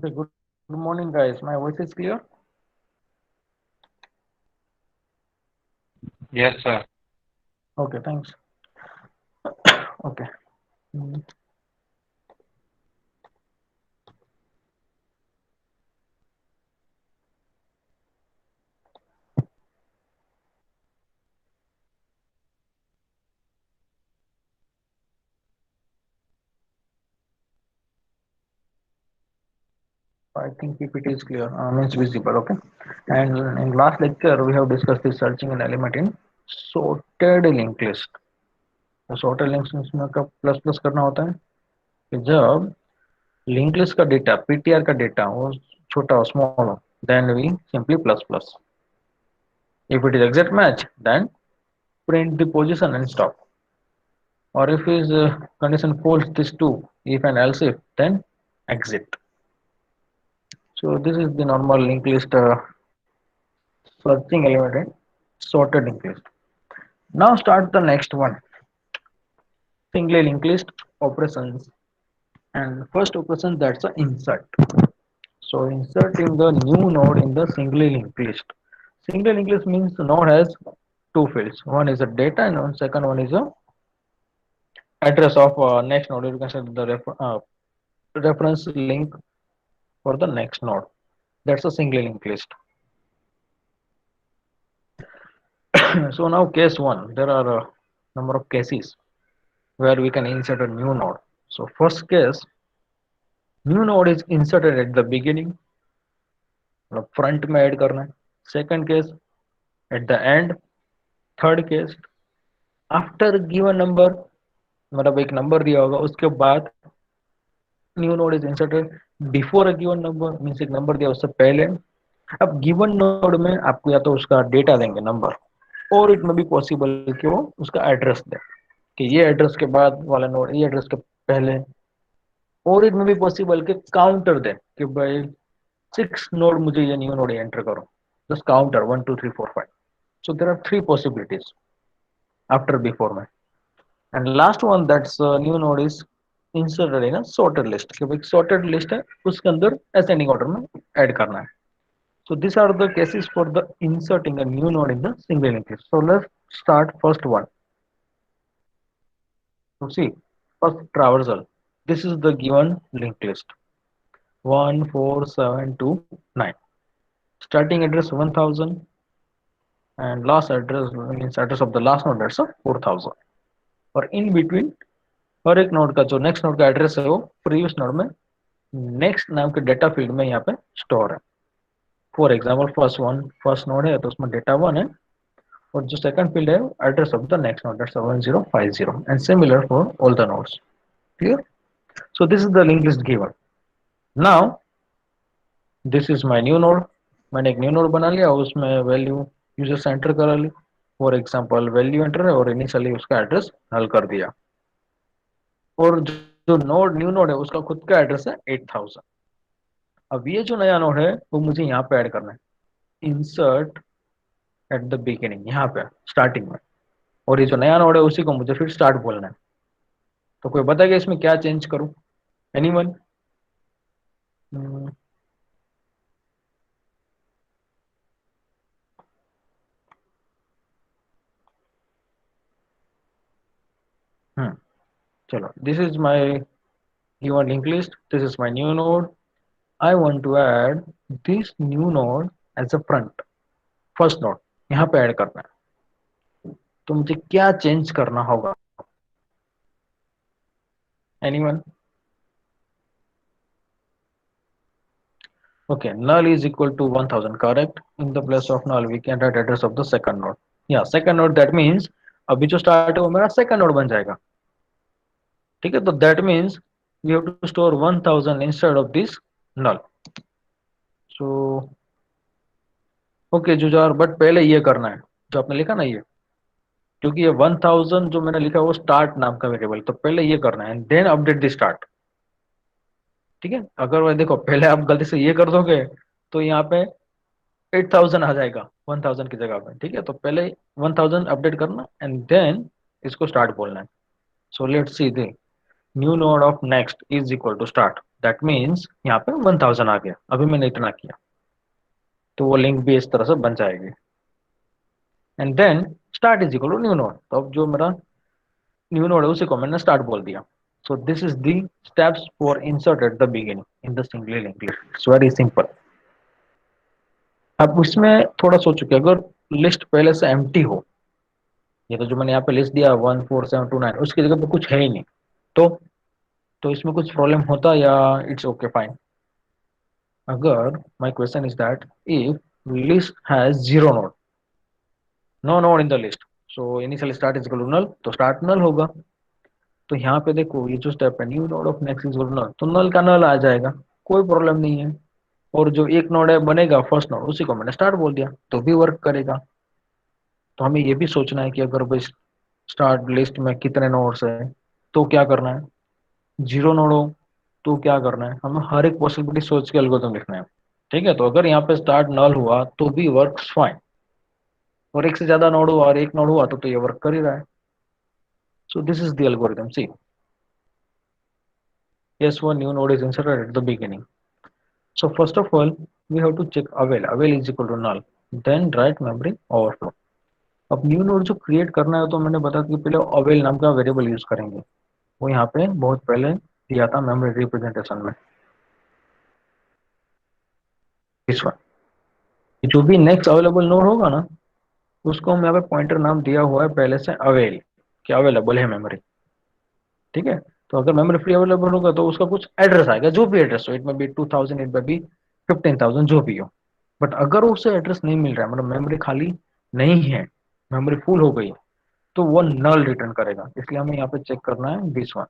Okay, good morning, guys. My voice is clear? Yes, sir. Okay, thanks. Okay. Mm, I think PPT is clear, means visible, okay. And in last lecture, we have discussed this searching an element in sorted linked list. तो sorted linked list में कब plus plus करना होता है कि जब link list का data PTR का डेटा वो छोटा हो स्मॉल हो then we simply plus plus. If it is exact match, then print the position and stop. Or if is condition false, this two, if and else if, then exit. So this is the normal linked list searching element and sorted linked list. Now start the next one, singly linked list operations. And first operation, that's a insert. So inserting the new node in the singly linked list. Singly linked list means the node has two fields. One is a data and one second one is a address of next node. You can set the reference link for the next node. That's a singly linked list. So now case one, there are a number of cases where we can insert a new node. So first case, new node is inserted at the beginning, front में add करना है. Second case, at the end. Third case, after given number, मतलब एक number दिया होगा उसके बाद new node is inserted before a given number, means एक नंबर दिया उससे पहले. अब गिवन नोड में आपको या तो उसका डेटा देंगे नंबर, और इट में भी पॉसिबल कि वो उसका एड्रेस दे कि ये एड्रेस के बाद वाला नोड ये एड्रेस के पहले. और इट में भी पॉसिबल कि काउंटर दे कि भाई 6 नोड मुझे ये न्यू नोड एंटर करो, just counter 1 2 3 4 5. So there are three possibilities after before में. And last one, that's new node is inserted in a sorted list कि भाई sorted list है उसके अंदर ascending order में ऐड करना है. So these are the cases for the inserting a new node in the single linked list. So let's start first one. So see, first traversal. This is the given linked list 14729. Starting address 1000 and last address means address of the last node, that's a 4000. और in between हर एक node का जो next node का address है वो previous node में next नाम के डेटा फील्ड में यहाँ पे स्टोर है. फॉर एग्जाम्पल फर्स्ट नोड है तो उसमें डेटा 1 है, और जो सेकंड फील्ड है address of the next node, that's 1050. And similar for all the nodes. Clear? So this is the link list given. Now this is my new node. मैंने एक new node बना लिया, उसमें value user से enter करा ली. For example value enter है और initially उसका एड्रेस हल कर दिया. और जो नोड न्यू नोड है उसका खुद का एड्रेस है 8000. अब ये जो नया नोड है वो मुझे यहाँ पे ऐड करना है, इंसर्ट एट द बिगिनिंग, यहाँ पे स्टार्टिंग में. और ये जो नया नोड है उसी को मुझे फिर स्टार्ट बोलना है. तो कोई बताएगा इसमें क्या चेंज करूं? एनीवन? हम्म. चलो, this is my given link list, this is my new node. I want to add this new node as a front, first node यहाँ पे ऐड करना है. तो मुझे क्या चेंज करना होगा? Anyone? Okay, null is equal to 1000, correct? In the place of null, we can write address of the second node. Yeah, second node, that means अभी जो start है वो मेरा second node बन जाएगा. ठीक है, तो that means we have to store 1000 instead of this null. So okay, जुजार, but पहले ये करना है जो आपने लिखा ना ये, क्योंकि ये 1000 जो मैंने लिखा है वो start नाम का वेरिएबल, तो पहले ये करना है and then update the start. ठीक है, अगर वो देखो पहले आप गलती से ये कर दोगे तो यहाँ पे 8000 आ जाएगा 1000 की जगह पे. ठीक है, तो पहले 1000 अपडेट करना एंड देन इसको स्टार्ट बोलना है. So let's see the new node of next is equal to start. That means यहाँ पे 1000 आ गया, अभी मैंने इतना किया, तो वो लिंक भी इस तरह से बन जाएगी। And then start is equal to new node, तो अब जो मेरा न्यू नोड है उसी को मैंने स्टार्ट बोल दिया। So this is the steps for insert at the beginning in the single link list, it's very simple. अब इसमें थोड़ा सोचो कि अगर लिस्ट पहले से एम्प्टी हो, ये तो जो मैंने यहाँ पे लिस्ट दिया 14729, उसकी जगह पे कुछ है ही नहीं, तो तो इसमें कुछ प्रॉब्लम होता या इट्स ओके फाइन? अगर my question is that if list has zero node, no node in the list, so initial start is equal to null, तो स्टार्ट नल होगा। तो यहाँ पे देखो ये जो स्टेप है new node of next is equal to null, तो नल का नल आ जाएगा, कोई प्रॉब्लम नहीं है। और जो एक नोड है बनेगा फर्स्ट नोड, उसी को मैंने स्टार्ट बोल दिया, तो भी वर्क करेगा। तो हमें ये भी सोचना है कि अगर भाई स्टार्ट लिस्ट में कितने नोड्स है, तो क्या करना है, जीरो नोड हो तो क्या करना है, हमें हर एक पॉसिबिलिटी सोच के एल्गोरिथम लिखना है। ठीक है, तो अगर यहाँ पे स्टार्ट नल हुआ तो भी वर्क फाइन, और एक से ज्यादा नोड हुआ और एक नोड हुआ तो ये वर्क कर ही रहा है। So this is the algorithm, see yes one new node is inserted at the beginning. So first of all we have to check avail is equal to null, then write memory overflow। अब new node जो create करना है तो मैंने बताया कि पहले avail नाम का वेरिएबल यूज करेंगे, वो यहाँ पे बहुत पहले दिया था मेमोरी रिप्रेजेंटेशन में, इस वन। जो भी नेक्स्ट अवेलेबल नोड होगा ना, उसको हम यहाँ पे पॉइंटर नाम दिया हुआ है पहले से अवेल, कि अवेलेबल है मेमोरी। ठीक है, तो अगर मेमोरी फ्री अवेलेबल होगा तो उसका कुछ एड्रेस आएगा, जो भी एड्रेस हो, इट में बी 2000, इट में बी 15,000, जो भी हो। बट अगर उसे एड्रेस नहीं मिल रहा है, मतलब मेमोरी खाली नहीं है, मेमोरी फुल हो गई, तो वो नल रिटर्न करेगा। इसलिए हमें यहाँ पे चेक करना है this one.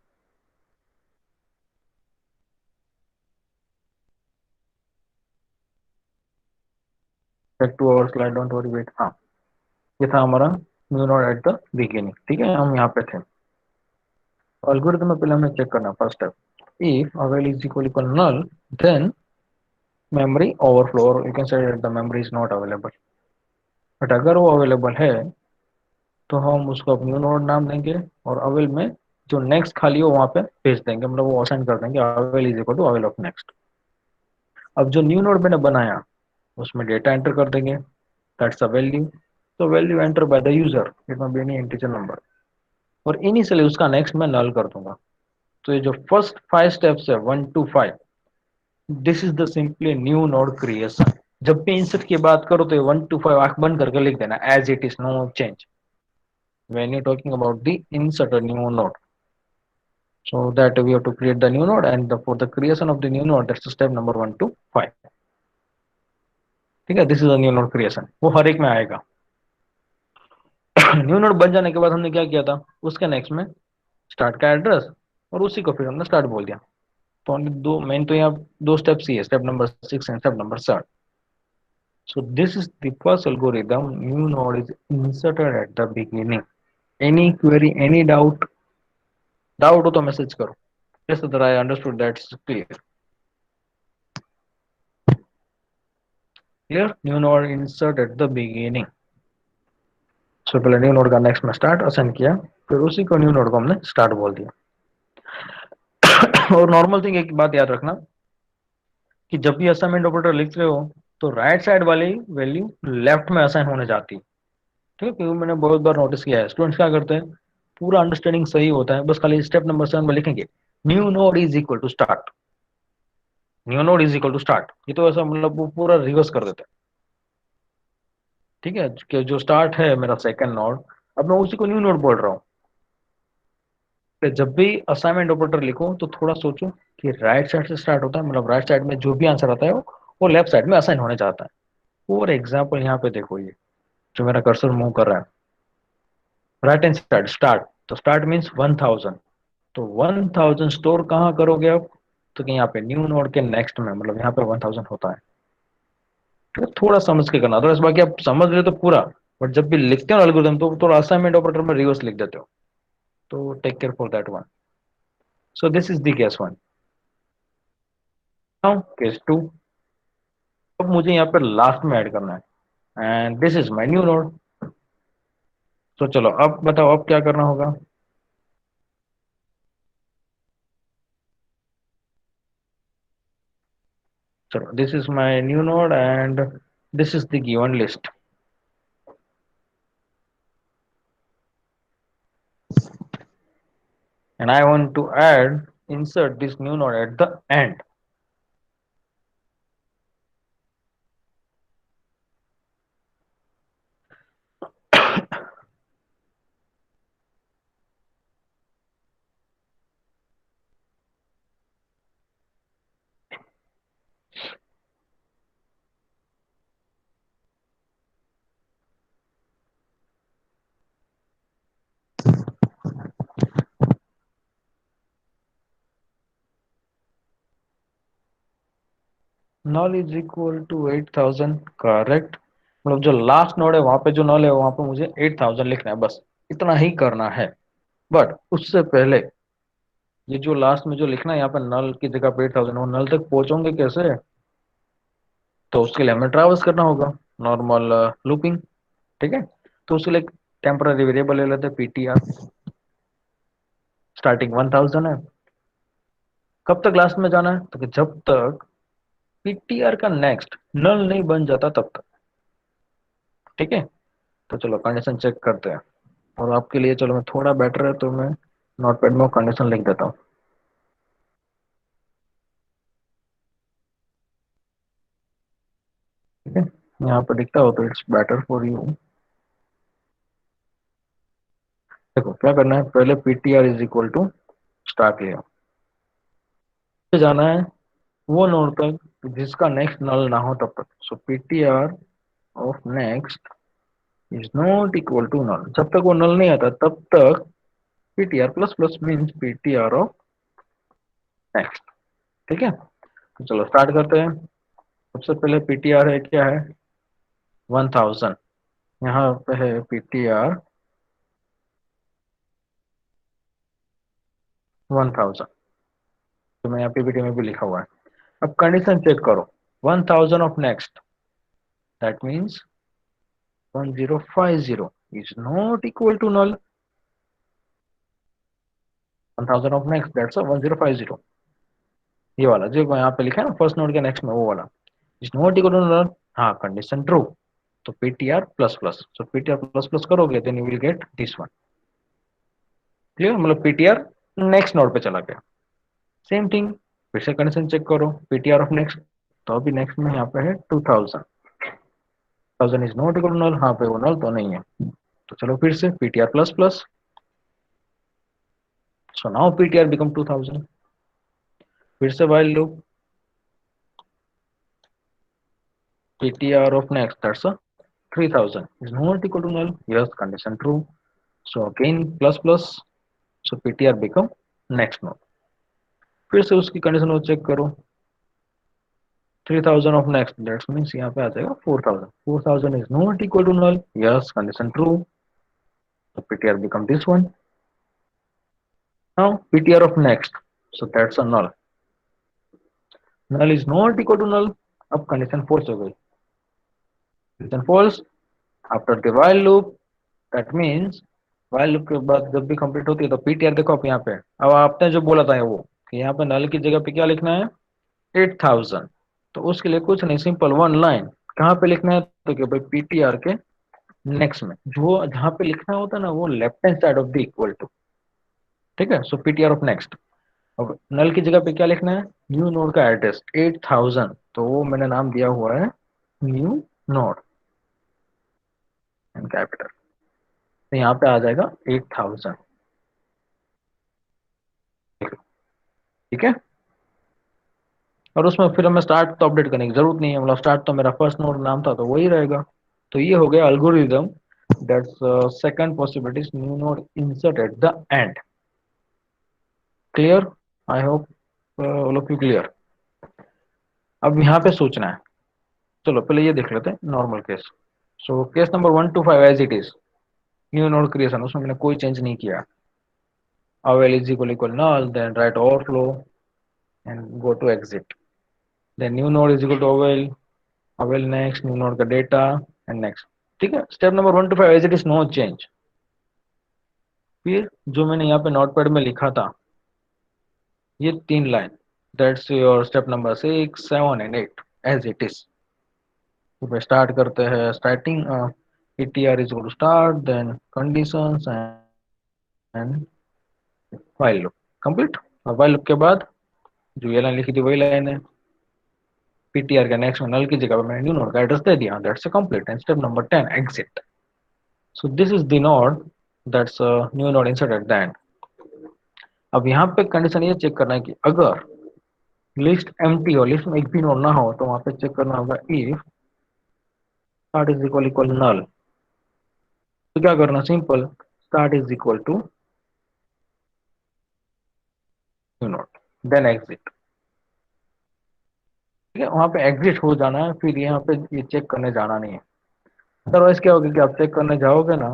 Back to our slide, don't worry, wait. हाँ, ये था हमारा new node at the beginning. ठीक है, हम यहाँ पे थे। एल्गोरिथम में पहले हमें चेक करना, first step, if avail is equal null, then memory overflow, और you can say the memory is not available. But अगर वो अवेलेबल है तो हम उसको न्यू नोड नाम देंगे, और अवेल में जो नेक्स्ट खाली हो वहां पे भेज देंगे, मतलब वो असाइन कर देंगे avail is equal to avail of next. अब जो न्यू नोड मैंने बनाया उसमें डेटा एंटर कर देंगे, दैट्स अ वैल्यू। तो value enter by the user, it में बी एनी इंटीजर नंबर, और इनिशियली उसका नेक्स्ट मैं नल कर दूंगा। तो ये जो फर्स्ट 5 स्टेप्स है 1 to 5, this is the simply new node creation. जब भी इंसर्ट की बात करो तो ये 1 to 5 आंख बंद करके लिख देना, as it is, no change when you're talking about the insert a new node. So that we have to create the new node, and for the creation of the new node, that's the step number 1 to 5। ठीक है, this is a new node creation, वो हर एक में आएगा। New node बन जाने के बाद हमने क्या किया था, उसके नेक्स्ट में स्टार्ट का एड्रेस, और उसी को फिर हमने स्टार्ट बोल दिया। तो only दो मेन, तो यहाँ दो स्टेप्स ही है, step number 6 and step number 7। So this is the first algorithm, new node is inserted at the beginning। Any query, any doubt हो तो मैसेज करो। Yes, sir, I understood, that's clear। Clear, new node insert at the beginning। सो पहले new node का next में start assign किया, फिर उसी को न्यू नोड को हमने स्टार्ट बोल दिया। और नॉर्मल थिंग एक बात याद रखना, कि जब भी असाइनमेंट ऑपरेटर लिख रहे हो तो राइट साइड वाली वैल्यू लेफ्ट में असाइन होने जाती है। ठीक है, क्योंकि मैंने बहुत बार नोटिस किया है स्टूडेंट्स क्या करते हैं, पूरा अंडरस्टैंडिंग सही होता है, बस खाली स्टेप नंबर 7 में लिखेंगे new node is equal to start, new node is equal to start, ये तो ऐसा मतलब वो पूरा रिवर्स कर देते हैं। ठीक है, कि जो स्टार्ट है मेरा सेकंड नोड, अब मैं उसी को न्यू नोड बोल रहा हूँ। तो जब भी असाइनमेंट ऑपरेटर लिखो तो थोड़ा सोचो कि राइट साइड से स्टार्ट होता है, मतलब राइट साइड में जो भी आंसर आता है वो लेफ्ट साइड में असाइन होने जाता है। फॉर एग्जाम्पल यहाँ पे देखो, ये जो मेरा कर्सर मूव कर रहा है, राइट हैंड साइड स्टार्ट, तो स्टार्ट मीन्स 1000, तो 1000 स्टोर कहाँ करोगे आप, तो कि यहाँ पे न्यू नोड के नेक्स्ट में, मतलब यहाँ पे 1000 होता है। तो थोड़ा समझ के करना, अदरवाइज बाकी आप समझ रहे हो तो पूरा, बट जब भी लिखते हो एल्गोरिथम तो थोड़ा असाइनमेंट ऑपरेटर में रिवर्स लिख देते हो, तो take care for that one. So this is the case one. Now case two, अब मुझे यहाँ पे लास्ट में ऐड करना है, and this is my new node. तो चलो अब बताओ अब क्या करना होगा। चलो, this is my new node and this is the given list, and I want to add insert this new node at the end. null is equal to 8000, correct. मतलब जो लास्ट नोड है वहां पे जो null है वहां पे मुझे 8000 लिखना है, बस इतना ही करना है। बट उससे पहले ये जो लास्ट में जो लिखना है यहाँ पे नल की जगह पे 8000, वो नल तक पहुंचोगे कैसे? तो उसके लिए हमें ट्रैवर्स करना होगा, नॉर्मल लूपिंग। ठीक है, तो उसके लिए टेम्पररी वेरिएबल ले लेते हैं पीटीआर। स्टार्टिंग 1000 है। कब तक लास्ट में जाना है? तो कि जब तक पीटीआर का नेक्स्ट नल नहीं बन जाता तब तक। ठीक है, तो चलो कंडीशन चेक करते हैं। और आपके लिए चलो, मैं थोड़ा बेटर है तो मैं नोटपैड में कंडीशन लिख देता हूँ। ठीक है, यहाँ पर दिखता हो तो इट्स बेटर फॉर यू। देखो क्या करना है, पहले PTR is equal to start लिया, फिर जाना है वो नोड तक जिसका नेक्स्ट नल ना हो तब तक। So PTR of next is not equal to null, जब तक वो नल नहीं आता तब तक PTR plus plus means PTR of next. ठीक है, तो चलो स्टार्ट करते हैं। सबसे पहले पीटीआर है क्या है? 1000। यहाँ पे है पीटीआर 1000, तो मैं यहाँ पीपीटी में भी लिखा हुआ है। अब कंडीशन चेक करो, 1000 of next, that means 1050 is not equal to null। 1000 of next that's 1050, ये वाला जो यहाँ पे लिखा है ना फर्स्ट नोड के नेक्स्ट में, वो वाला is not equal to null। हाँ, कंडीशन ट्रू, तो PTR plus plus, so PTR plus plus करोगे then you will get this one. Clear, मतलब पीटीआर नेक्स्ट नोड पे चला गया। सेम थिंग, फिर से कंडीशन चेक करो, पीटीआर ऑफ नेक्स्ट, तो अभी नेक्स्ट में यहाँ पे है 2000, 1000 is not equal to null, हाँ पे वो नल तो नहीं है। तो चलो फिर से PTR plus plus, so now PTR become 2000। फिर से while loop, ptr of next, that's a 3000 is not equal to null, yes, condition true, so again plus plus, so ptr become next node। फिर से उसकी condition को check करो, 3000 of next, that means यहाँ पे आ जाएगा 4000, 4000 is not equal to null, yes, condition true, so ptr become this one। Now ptr of next, so that's a null, null is not equal to null। अब condition false हो गई, condition false after the while loop, that means while loop के बाद जब भी complete होती है तो पीटीआर देखो आप यहाँ पे, अब आपने जो बोला था वो कि यहाँ पे नल की जगह पे क्या लिखना है? 8000। तो उसके लिए कुछ नहीं, सिंपल वन लाइन कहाँ पे लिखना है, तो कि भाई पीटीआर के नेक्स्ट में, जो जहाँ पे लिखना होता है ना वो left hand side of the equal to. ठीक है, सो पीटीआर ऑफ नेक्स्ट, अब नल की जगह पे क्या लिखना है? न्यू नोड का एड्रेस 8000, तो वो मैंने नाम दिया हुआ है न्यू नोड एंड कैपिटल, तो यहाँ पे आ जाएगा 8000। ठीक है, और उसमें फिर हमें स्टार्ट तो अपडेट करने की जरूरत नहीं है, मतलब स्टार्ट तो मेरा फर्स्ट नोड नाम था तो वही रहेगा। तो ये हो गया algorithm, that's second possibility, new node insert at the and. Clear, I hope all of you clear. अब यहाँ पे सोचना है, चलो पहले ये देख लेते हैं normal case. So case number 1 to 5 as it is, new node creation, उसमें मैंने कोई चेंज नहीं किया। Avail is equal equal null, then write overflow and go to exit, then new node is equal to avail next, new node का data and next. ठीक है, step number 1 to 5 as it is, no change. फिर जो मैंने यहाँ पे notepad में लिखा था ये 3 line, that's your step number 6, 7 and 8 as it is. तो स्टार्ट करते हैं. Starting ptr is equal to start, then conditions and while loop complete. और while loop के बाद जो ये लाइन लिखी थी वही लाइन है. ptr के नेक्स्ट में नल की जगह पे मैंने न्यू नोड का एड्रेस दे दिया. That's complete. And step number 10 exit. So this is the node that's new node insert at the end. अब यहाँ पे कंडीशन ये चेक करना है कि अगर लिस्ट एम्प्टी हो, लिस्ट में एक भी नोड ना हो, तो वहां पे चेक करना होगा if start is equal null. तो क्या करना, simple start is equal to new node then exit. ठीक है, वहां पे एग्जिट हो जाना है. फिर यहाँ पे ये चेक करने जाना नहीं है. अदरवाइज क्या होगा कि आप चेक करने जाओगे ना,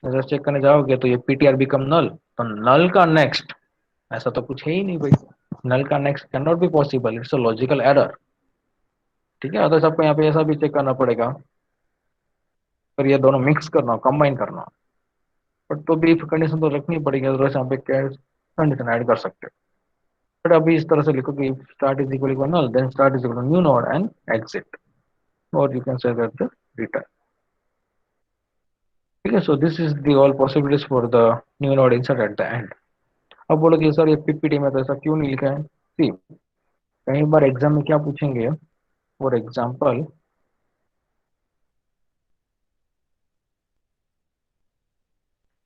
अगर चेक करने जाओगे तो ये पीटीआर बिकम नल. तो नल का नेक्स्ट ऐसा तो कुछ है ही नहीं भाई. नल का next can not be possible. It's a logical error. ठीक है, अदरवाइज आपको यहाँ पे ऐसा भी चेक करना पड़ेगा. पर ये दोनों मिक्स करना, कंबाइन करना. बट तो भी कंडीशन तो रखनी पड़ेगी, अदरवाइज यहाँ पे क्या कंडीशन ऐड कर सकते हैं. बट अभी इस तरह से लिखो कि start is equal null then start is equal new node and exit. और you can say that the return. ठीक है, so this is the all possibilities for the new node insert at the end. अब बोलो कि sir ये PPT में तो ऐसा क्यों नहीं लिखा है. सी, कई बार एग्जाम में क्या पूछेंगे. फॉर एग्जाम्पल,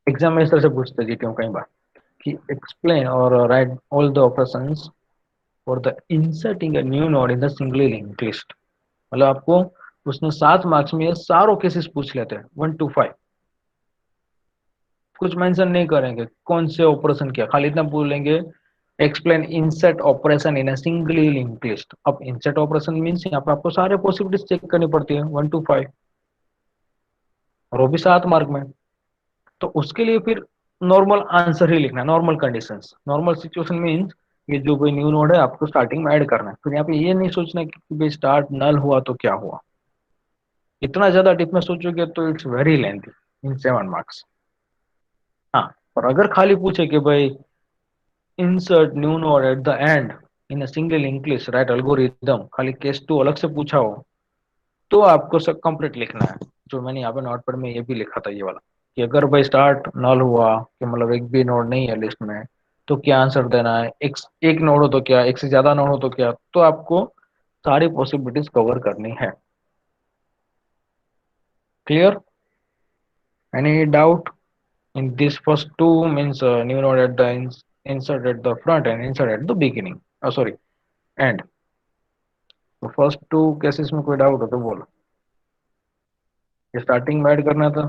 एग्जाम में इस तरह से पूछते जीते हूँ कई बार कि एक्सप्लेन और right all the operations for the inserting a new node in the singly linked list. मतलब आपको उसने 7 मार्क्स में ये सारों केसेस पूछ लेते हैं 1 to 5. कुछ मेंशन नहीं करेंगे कौन से ऑपरेशन किया, खाली इतना बोलेंगे explain insert operation in a singly linked list. अब इंसर्ट ऑपरेशन मींस यहाँ पे आपको सारे पॉसिबिलिटीज चेक करनी पड़ती है 1 to 5, और वो भी 7 मार्क में. तो उसके लिए फिर नॉर्मल आंसर ही लिखना है. Normal conditions, normal situation means ये जो कोई न्यू नोड है आपको स्टार्टिंग में ऐड करना है. फिर यहाँ पे ये नहीं सोचना है कि भाई स्टार्ट नल हुआ तो क्या हुआ. इतना ज्यादा डीप में सोचोगे तो it's very lengthy in 7 marks. हाँ, और अगर खाली पूछे कि भाई insert new node at the and in a single linked list right algorithm, खाली केस 2 अलग से पूछा हो, तो आपको सब कंप्लीट लिखना है. जो मैंने यहाँ पे नोटपैड में ये भी लिखा था ये वाला, कि अगर भाई स्टार्ट नल हुआ कि मतलब एक भी नोड नहीं है लिस्ट में, तो क्या आंसर देना है. एक नोड हो तो क्या, एक से ज्यादा नोड हो तो क्या. तो आपको सारी पॉसिबिलिटीज कवर करनी है. Clear? Any doubt in this first two means new node at the insert at the front and insert at the beginning, oh sorry, end. तो फर्स्ट टू केसेस में कोई डाउट हो तो बोलो. ये स्टार्टिंग में ऐड करना था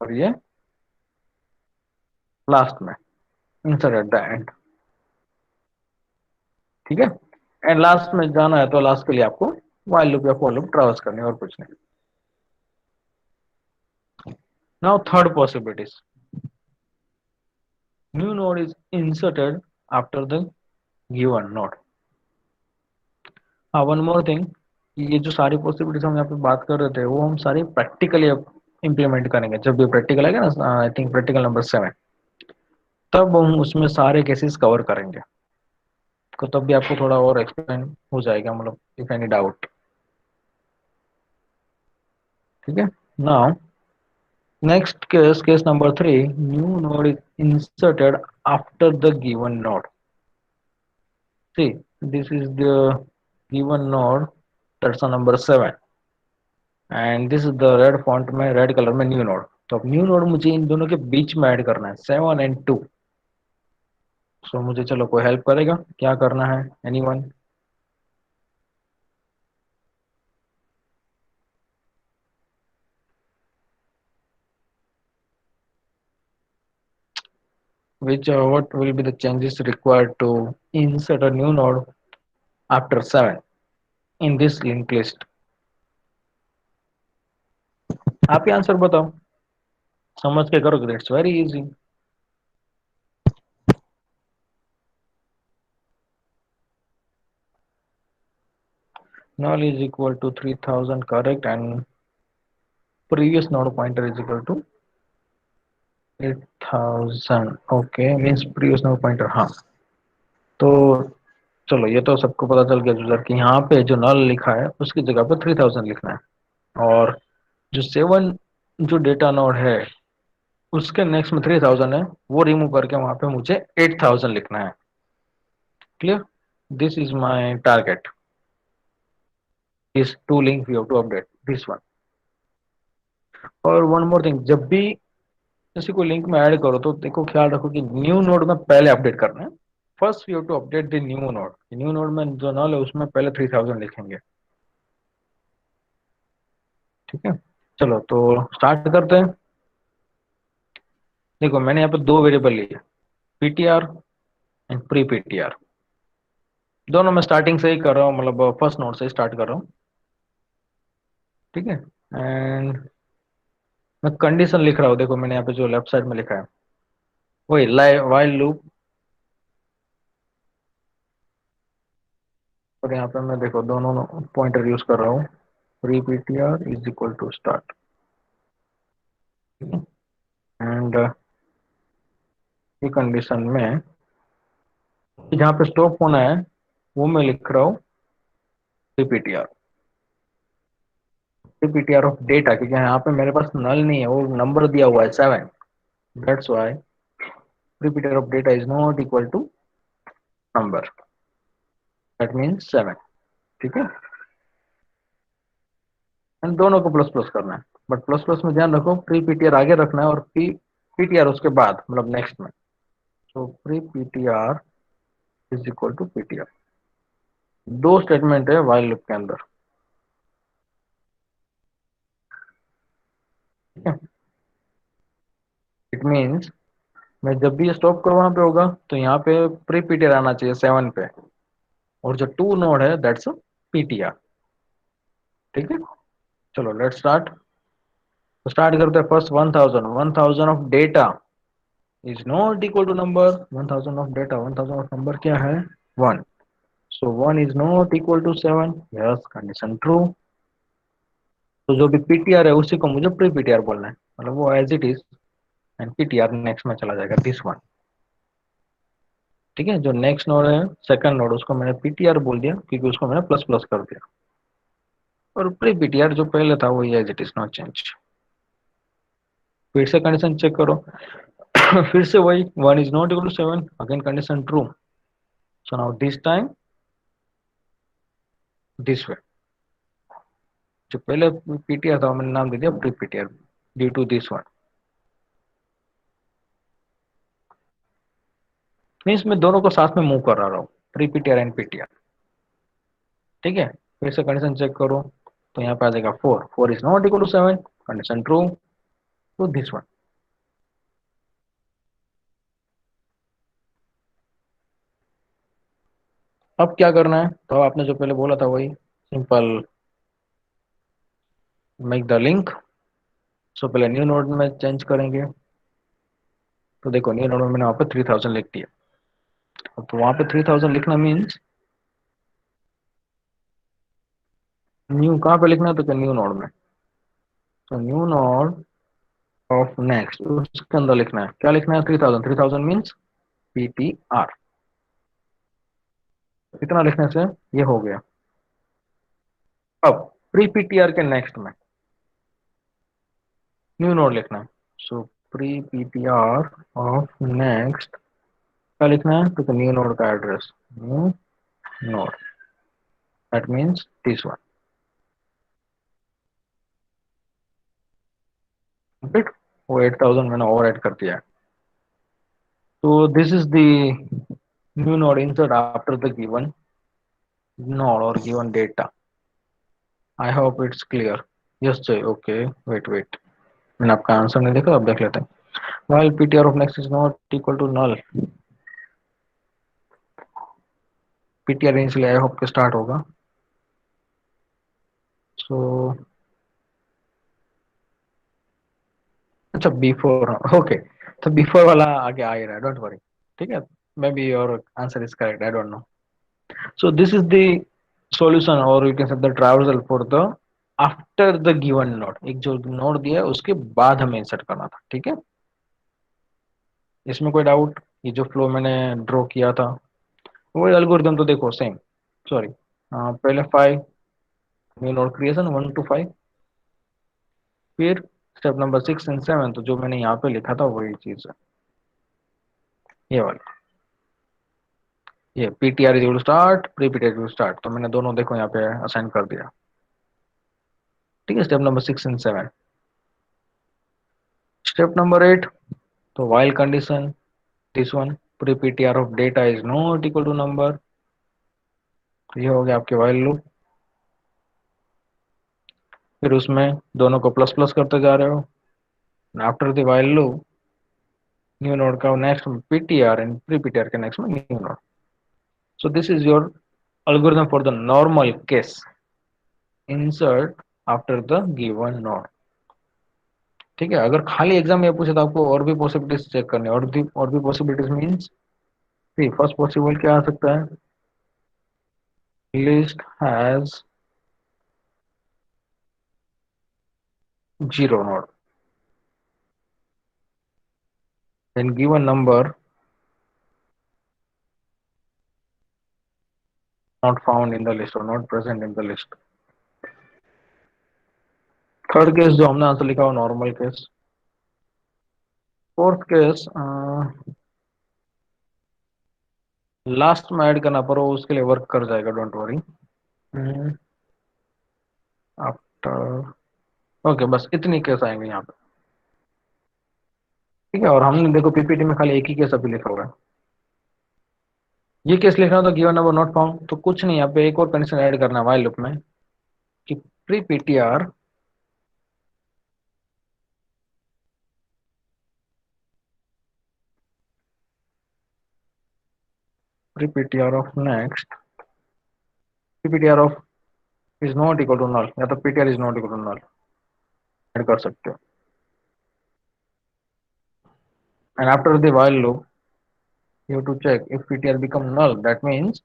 और ये लास्ट में इंसर्ट एट द एंड. ठीक है, एंड लास्ट में जाना है तो लास्ट के लिए आपको while लूप या for लूप ट्रावर्स करनी है और कुछ नहीं. Now third possibilities, new node is inserted after the given node. हाँ, वन मोर थिंग, ये जो सारी पॉसिबिलिटीज हम यहाँ पे बात कर रहे थे वो हम सारी प्रैक्टिकली इम्प्लीमेंट करेंगे. जब भी प्रैक्टिकल आएगा ना, आई थिंक प्रैक्टिकल नंबर 7, तब हम उसमें सारे केसेस कवर करेंगे. तो तब भी आपको थोड़ा और एक्सप्लेन हो जाएगा, मतलब इफ एनी डाउट. ठीक है, now next case, case number 3, new node is inserted after the given node. See, this is the given node, that's number 7, and this is the red font में, red colour में new node. तो अब new node मुझे इन दोनों के बीच में add करना है 7 and 2. सो मुझे चलो कोई हेल्प करेगा क्या करना है, anyone? Which what will be the changes required to insert a new node after 7 in this linked list? आप ही आंसर बताओ, समझ के करोगे, it's very easy. Null is equal to 3000 correct, and previous node pointer is equal to 8000 okay means previous node pointer हाँ। तो चलो ये तो सबको पता चल गया यूजर कि यहाँ पे जो नल लिखा है उसकी जगह पे 3000 लिखना है, और जो 7 जो डेटा नोड है उसके नेक्स्ट में 3000 है, वो रिमूव करके वहां पे मुझे 8000 लिखना है। Clear? This is my target. This two link we have to update this one. और वन मोर थिंग, जब भी किसी को लिंक में ऐड करो तो देखो ख्याल रखो कि न्यू नोड में पहले अपडेट करना है। First you have to update the new node. New node में जो नल है उसमें पहले 3000 लिखेंगे। ठीक है, चलो तो स्टार्ट करते हैं। देखो मैंने यहाँ पे दो वेरिएबल लिए, पीटीआर एंड प्री पीटीआर। दोनों मैं स्टार्टिंग से ही कर रहा हूँ, मतलब फर्स्ट नोड से ही स्टार्ट कर रहा हूँ। ठीक है, एंड मैं कंडीशन लिख रहा हूँ। देखो मैंने यहाँ पे जो लेफ्ट साइड में लिखा है वही वाइल लूप। और यहाँ पे मैं देखो दोनों पॉइंटर यूज कर रहा हूँ, pre PTR is equal to start. And ये कंडीशन में जहाँ पे स्टॉप होना है वो मैं लिख रहा हूँ पीपीटीआर। पीपीटीआर ऑफ डेटा, क्योंकि यहाँ पे मेरे पास नल नहीं है, वो नंबर दिया हुआ है 7। That's why PPTR of data is not equal to number, that means 7। ठीक है, एंड दोनों को प्लस प्लस करना है, बट प्लस प्लस में ध्यान रखो प्री पीटीआर आगे रखना है और पी पीटीआर उसके बाद, मतलब नेक्स्ट में। तो pre PTR is equal to PTR. दो स्टेटमेंट है वाइल लूप के अंदर। ठीक है, इट मीन्स मैं जब भी स्टॉप करूँ वहां पे होगा तो यहाँ पे प्री पीटीआर आना चाहिए 7 पे, और जो टू नोड है दैट्स पीटीआर। ठीक है, चलो लेट्स स्टार्ट। तो स्टार्ट करते हैं first 1000। 1000 of data is not equal to number. 1000 of data, 1000 of number क्या है? 1। So 1 is not equal to 7। Yes, condition true. तो जो भी पीटीआर है उसी को मुझे प्री पीटीआर बोलना है, मतलब वो as it is, and PTR next में चला जाएगा दिस वन। ठीक है, जो नेक्स्ट नोड है सेकंड नोड उसको मैंने पीटीआर बोल दिया क्योंकि उसको मैंने प्लस प्लस कर दिया, और प्री पीटीआर जो पहले था वही as it is, not change. फिर से कंडीशन चेक करो। फिर से वही 1 is not equal to 7, again condition true. So now this time this way, जो पहले पीटीआर था मैंने नाम दे दिया pre PTR due to this one. Means मैं दोनों को साथ में मूव कर रहा हूँ, प्री पीटीआर एंड पीटीआर। ठीक है, फिर से कंडीशन चेक करो तो यहाँ पे आ जाएगा 4। 4 is not equal to 7, condition true to this one. अब क्या करना है, तो आपने जो पहले बोला था वही सिंपल, मेक द लिंक। सो पहले न्यू नोड में चेंज करेंगे। तो देखो न्यू नोड में मैंने वहाँ पे 3000 लिख दिया। तो वहाँ पे 3000 लिखना मीन्स न्यू कहाँ पे लिखना है, तो न्यू नोड में। तो न्यू नोड ऑफ नेक्स्ट उसके अंदर लिखना है, क्या लिखना है? 3000। 3000 मीन्स पीटीआर। इतना लिखने से ये हो गया। अब प्री पीटीआर के नेक्स्ट में न्यू नोड लिखना है। सो प्री पीटीआर ऑफ नेक्स्ट क्या लिखना है, तो न्यू नोड का address, new node, that means this one. Complete. वो 8000 मैंने और ऐड कर दिया है। तो this is the new node insert after the given node or given data. I hope it's clear. Yes Jay, okay, wait, मैंने आपका आंसर नहीं देखा, अब देख लेते हैं। while ptr of next is not equal to null, ptr initially I hope के start होगा। सो अच्छा बिफोर, ओके, तो बिफोर वाला आगे आ ही रहा है, डोंट वरी। ठीक है, maybe your answer is correct, I don't know. So this is the solution, और you can say the traversal for the after the given node. एक जो नोड दिया है उसके बाद हमें इंसर्ट करना था। ठीक है, इसमें कोई डाउट? ये जो फ्लो मैंने ड्रॉ किया था वही एल्गोरिदम तो देखो सेम। सॉरी, पहले 5 न्यू नोड क्रिएशन 1 to 5, फिर स्टेप नंबर 6 and 7, तो जो मैंने यहाँ पे लिखा था वही चीज है, ये वाला। ये PTR is to start, pre PTR to start, तो मैंने दोनों देखो यहाँ पे असाइन कर दिया। ठीक है, step number 6 and 7। Step number 8, तो while condition, this one, pre PTR of data is not equal to number. तो ये हो गया आपके वाइल लूप। फिर उसमें दोनों को प्लस प्लस करते जा रहे हो। After the while loop, new node का next PTR and pre PTR के नेक्स्ट में new node. So this is your algorithm for the normal case. Insert after the given node. ठीक है, अगर खाली एग्जाम में पूछे तो आपको और भी पॉसिबिलिटीज चेक करनी है। और भी पॉसिबिलिटीज मींस, फर्स्ट पॉसिबल क्या आ सकता है? List has 0 node when given number not found in the list or not present in the list. Third case जो हमने आंसर लिखा हो normal case. Fourth case last में ऐड करना पर वो उसके लिए वर्क कर जाएगा, डोंट वरी। आफ्टर, ओके, बस इतनी केस आएंगे यहाँ पे। ठीक है, और हमने देखो पीपीटी में खाली एक ही केस अभी लिखा हुआ है। ये केस लिखना तो गिवन नंबर नॉट फाउंड, तो कुछ नहीं, यहाँ पे एक और कंडीशन ऐड करना है व्हाइल लूप में कि pre PTR of next, PPTR of is not equal to null, या तो PTR is not equal to null add कर सकते हो। And after the while loop you have to check if PTR become null, that means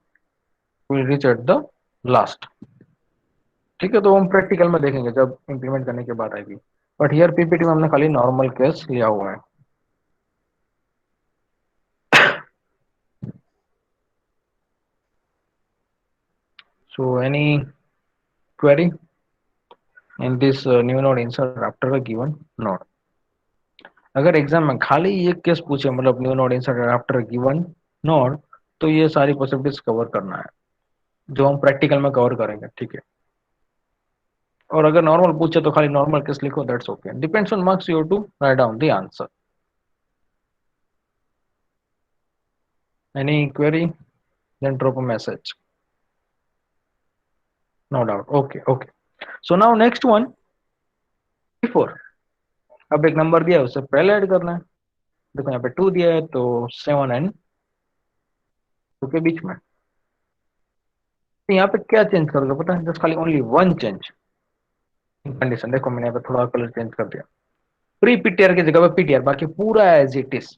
will reach at the last. ठीक है, तो हम practical में देखेंगे जब इंप्लीमेंट करने की बात आएगी। बट हियर पीपीटी में हमने खाली नॉर्मल केस लिया हुआ है। So any query in this new node insert after a given node? अगर एग्जाम में खाली ये केस पूछे, मतलब new node inserted after given node, तो ये सारी पॉसिबिलिटीज कवर करना है जो हम प्रैक्टिकल में कवर करेंगे। ठीक है, और अगर नॉर्मल पूछे तो खाली नॉर्मल केस लिखो, that's okay. Depends on marks, you to write down the answer. Any query, then drop a message. No doubt, okay okay. So now next one, before. अब एक नंबर दिया है उससे पहले ऐड करना है। देखो यहाँ पे 2 दिया है, तो 7 and 2 के बीच में। तो यहाँ पे क्या चेंज करोगे पता है? जस्ट खाली only one change in condition. देखो मैंने यहाँ पे थोड़ा कलर चेंज कर दिया। प्री पीटीआर की जगह पे पीटीआर, बाकी पूरा एज इट इज।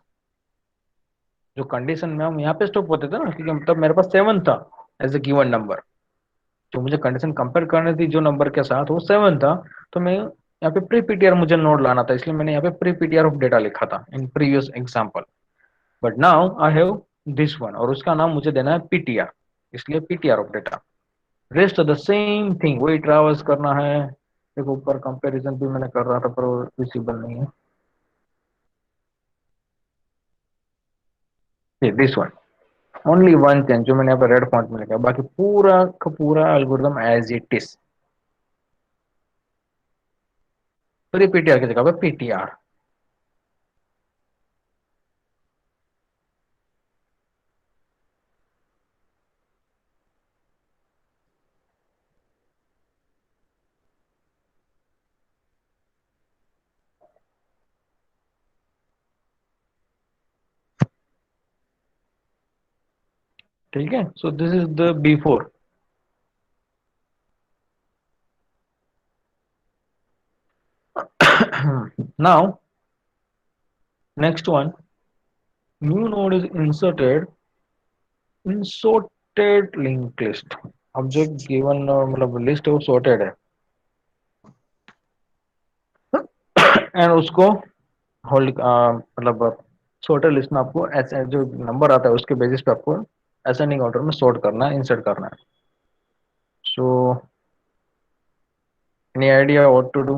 जो कंडीशन में हम यहाँ पे स्टॉप होते थे ना, क्योंकि मतलब मेरे पास 7 था एज ए गिवन नंबर, तो मुझे कंडीशन कंपेयर करनी थी जो नंबर के साथ, वो 7 था। तो मैं यहाँ पे प्री पीटीआर मुझे नोड लाना था, इसलिए मैंने यहाँ पे प्री पीटीआर ऑफ डेटा लिखा था in previous example. But now I have this one, और उसका नाम मुझे देना है पीटीआर, इसलिए PTR of data. Rest the same thing, वही ट्रैवर्स करना है। देखो ऊपर कंपैरिजन भी मैंने कर रहा था पर वो विजिबल नहीं है। ये this one, only one change जो मैंने यहाँ पे रेड फॉन्ट में लिखा है, बाकी पूरा का पूरा एल्गोरिथम एज इट इज। तो पीटीआर की जगह पे पीटीआर। ठीक है, so this is the before. Now next one, new node is inserted in sorted link list. अब जो गिवन मतलब लिस्ट है वो sorted है, एंड उसको होल्ड मतलब सॉर्टेड लिस्ट में आपको ऐसे जो नंबर आता है उसके बेसिस पे आपको असेंडिंग ऑर्डर में सॉर्ट करना है, इंसर्ट करना है. So any idea what to do?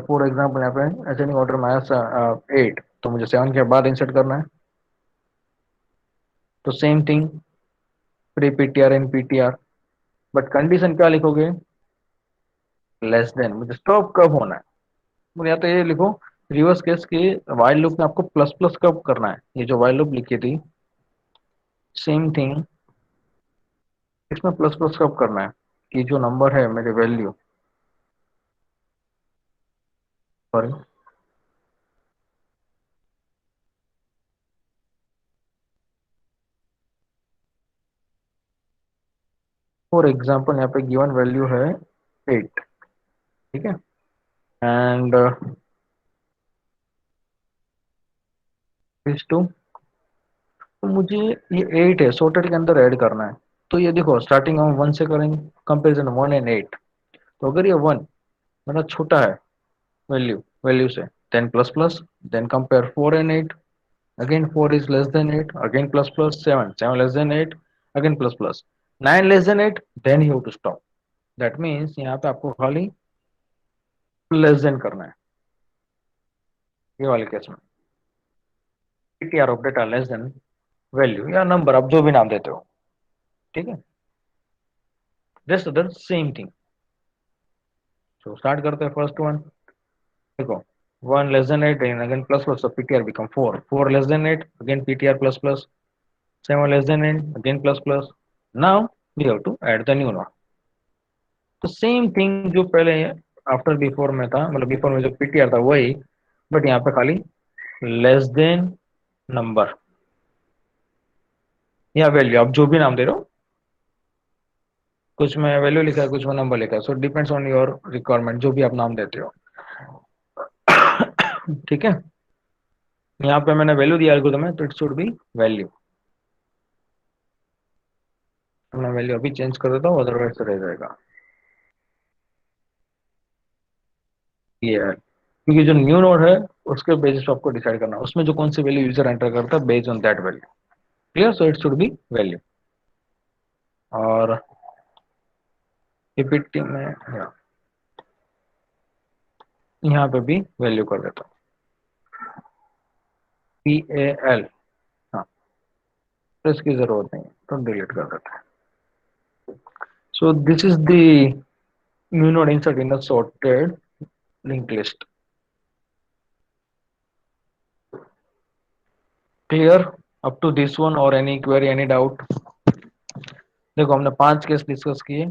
For example यहाँ पे असेंडिंग ऑर्डर में आया 8, तो मुझे 7 के बाद इंसर्ट करना है. तो same thing, pre PTR and PTR, but condition क्या लिखोगे? Less than. मुझे स्टॉप कब होना है? मुझे या तो ये लिखो रिवर्स केस की वाइल लूप में आपको प्लस प्लस कब करना है, ये जो वाइल लूप लिखी थी सेम थिंग इसमें प्लस प्लस कब करना है कि जो नंबर है मेरे वैल्यू, सॉरी, फॉर एग्जाम्पल यहाँ पे गिवन वैल्यू है 8, ठीक है, एंड दिस टू. तो मुझे ये 8 है सॉर्टेड के अंदर ऐड करना है. तो ये देखो स्टार्टिंग हम 1 से करेंगे, कंपेरिजन 1 एंड 8. तो अगर ये 1 मेरा छोटा है वैल्यू वैल्यू से, then plus plus, then compare 4 and 8, again 4 is less than 8, again plus plus 7, 7 less than 8, again plus plus 9 less than 8, then you have to stop. That means यहाँ पे आपको खाली लेस देन करना है ये वाले case में. ptr of data less than value या नंबर, आप जो भी नाम देते हो, ठीक है. Just other same thing. So start करते हैं फर्स्ट वन. देखो 1 less than 8 and again plus plus, so ptr become 4, 4 less than 8, again ptr plus plus, 7 less than 8, again plus plus. Now we have to add the new one. तो same thing जो पहले after before में था, मतलब before में जो PTR था वही, बट यहाँ पे खाली लेस देन नंबर या वैल्यू, आप जो भी नाम दे रहे हो. कुछ में वैल्यू लिखा है, कुछ में नंबर लिखा है, so depends on your requirement, जो भी आप नाम देते हो. ठीक है. यहाँ पे मैंने वैल्यू दिया एल्गोरिथम में, तो इट शुड बी वैल्यू. तो मैं वैल्यू अभी चेंज कर देता हूँ, अदरवाइज रह जाएगा ये है. क्योंकि जो न्यू नोड है उसके बेसिस पे आपको डिसाइड करना है उसमें जो कौन सी वैल्यू यूजर एंटर करता है, based on that value. Clear? So it should be value. और पीपीटी में यहाँ पे भी वैल्यू कर देता हूँ PAL. हाँ, तो इसकी जरूरत नहीं है तो डिलीट कर देता है. So this is the new node insert in the sorted link list. Clear up to this one और एनी क्वेरी, एनी डाउट? देखो हमने 5 केस डिस्कस किए.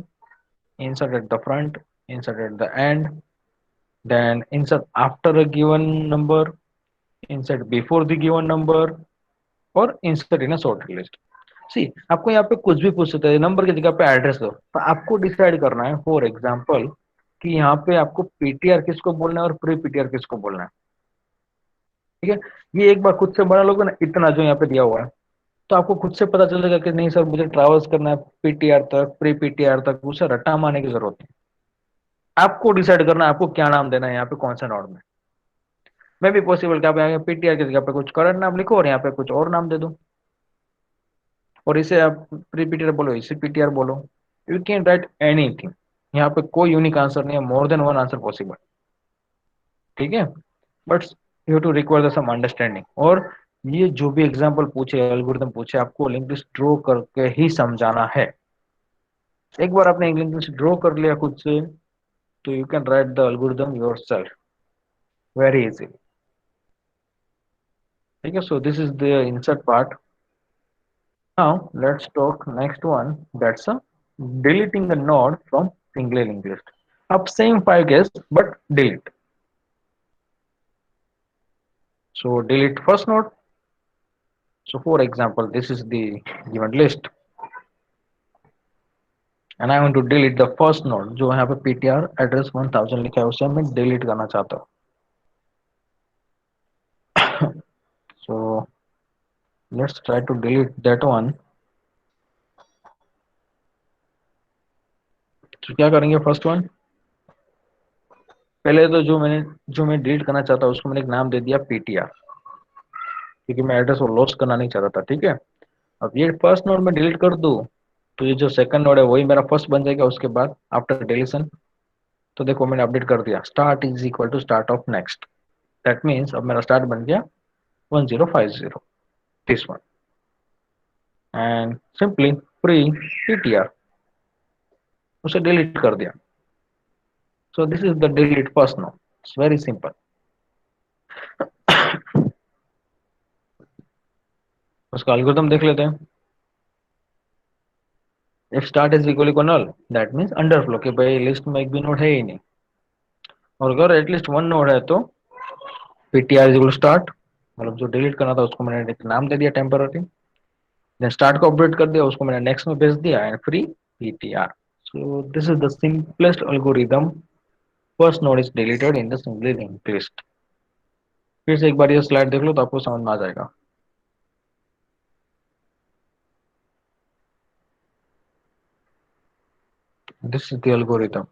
Insert at the front, insert at the end, then insert after a given number, insert before the given number, और insert in a sorted list. See आपको यहाँ पे कुछ भी पूछ सकते हैं, नंबर की जगह पे एड्रेस दो, तो आपको डिसाइड करना है फॉर एग्जांपल कि यहाँ पे आपको पीटीआर किसको बोलना है और प्री पीटीआर किसको बोलना है. ठीक है. ये एक बार खुद से बना लोगे ना, इतना जो यहाँ पे दिया हुआ है, तो आपको खुद से पता चल जाएगा कि नहीं सर मुझे ट्रैवल्स करना है पीटीआर तक, प्री पीटीआर तक, उसे रट्टा मारने की जरूरत नहीं. आपको डिसाइड करना है आपको क्या नाम देना है यहाँ पे कौन सा नोड में. मे भी पॉसिबल कि आप यहाँ पीटीआर की जगह पे कुछ करंट नाम लिखो और यहाँ पे कुछ और नाम दे दो, और इसे आप प्री पीटीआर बोलो, इसे पीटीआर बोलो. You can write anything. यहाँ पे कोई यूनिक आंसर नहीं है, more than one answer possible. ठीक है. But you to require some understanding. और ये जो भी एग्जांपल पूछे, एल्गोरिथम पूछे, आपको लिंक लिस्ट ड्रॉ करके ही समझाना है. एक बार आपने लिंक लिस्ट ड्रॉ कर लिया खुद से, तो you can right the algorithm yourself very easy. ठीक है. So this is the insert part. Now let's talk next one, that's a deleting a node from single linked list. अब same 5 guess but delete. So delete first node. So for example, this is the given list and I want to delete the first node जो यहाँ पे ptr address 1000 लिखा है, उसे मैं delete करना चाहता हूँ. So let's try to delete that one. तो क्या करेंगे फर्स्ट वन, पहले तो जो मैं डिलीट करना चाहता हूँ उसको मैंने एक नाम दे दिया पीटीआर, क्योंकि मैं एड्रेस को लॉस करना नहीं चाहता था। ठीक है, अब ये फर्स्ट नोड में डिलीट कर दूं तो ये जो सेकंड नोड है वही मेरा फर्स्ट बन जाएगा उसके बाद आफ्टर डिलीशन। तो देखो मैंने अपडेट कर दिया, start is equal to start of next. That means अब मेरा स्टार्ट बन गया 1050, this one, and simply free PTR, उसे डिलीट कर दिया। So this is the delete first node, it's very simple. उसका एल्गोरिथम देख लेते हैं। If start is equal null, that means underflow, कि भाई लिस्ट में एक भी नोड है ही नहीं। और अगर एटलीस्ट वन नोड है तो पीटीआर इज इक्वल स्टार्ट, मतलब जो डिलीट करना था उसको मैंने एक नाम दे दिया टेम्पररी, देन स्टार्ट को अपडेट कर दिया, उसको मैंने नेक्स्ट में भेज दिया and free PTR. So this is the simplest algorithm, first node is deleted in the simply linked list. फिर से एक बार ये स्लाइड देख लो तो आपको समझ में आ जाएगा। This is the algorithm.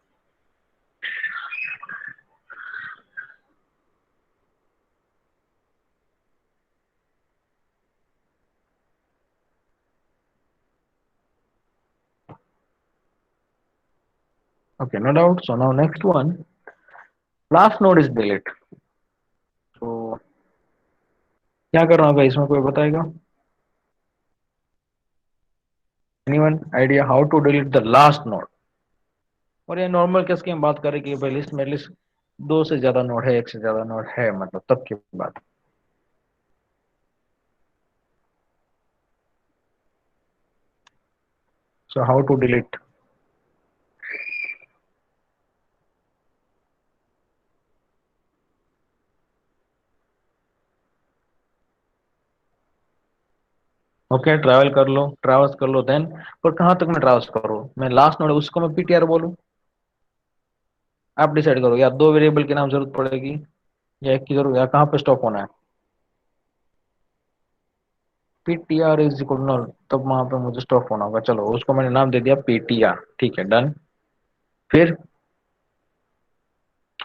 Okay, no doubt. So now next one, last node is delete. तो क्या करना होगा इसमें, कोई बताएगा? Anyone idea how to delete the last node? और ये नॉर्मल केस की हम बात करें कि भाई लिस्ट में लिस्ट दो से ज्यादा नोड है, एक से ज्यादा नोड है, मतलब तब की बात। So how to delete? Okay, travel कर लो, ट्रैवल्स कर लो, देन पर कहाँ तक मैं ट्रैवल्स करूँ, मैं लास्ट नोड उसको मैं पीटीआर बोलूँ? आप डिसाइड करो, या दो वेरिएबल की नाम जरूरत पड़ेगी या एक की जरूरत, या कहाँ पे स्टॉप होना है। पीटीआर इज इक्वल नल, तब वहां पे मुझे स्टॉप होना होगा। चलो उसको मैंने नाम दे दिया पीटीआर, ठीक है, डन। फिर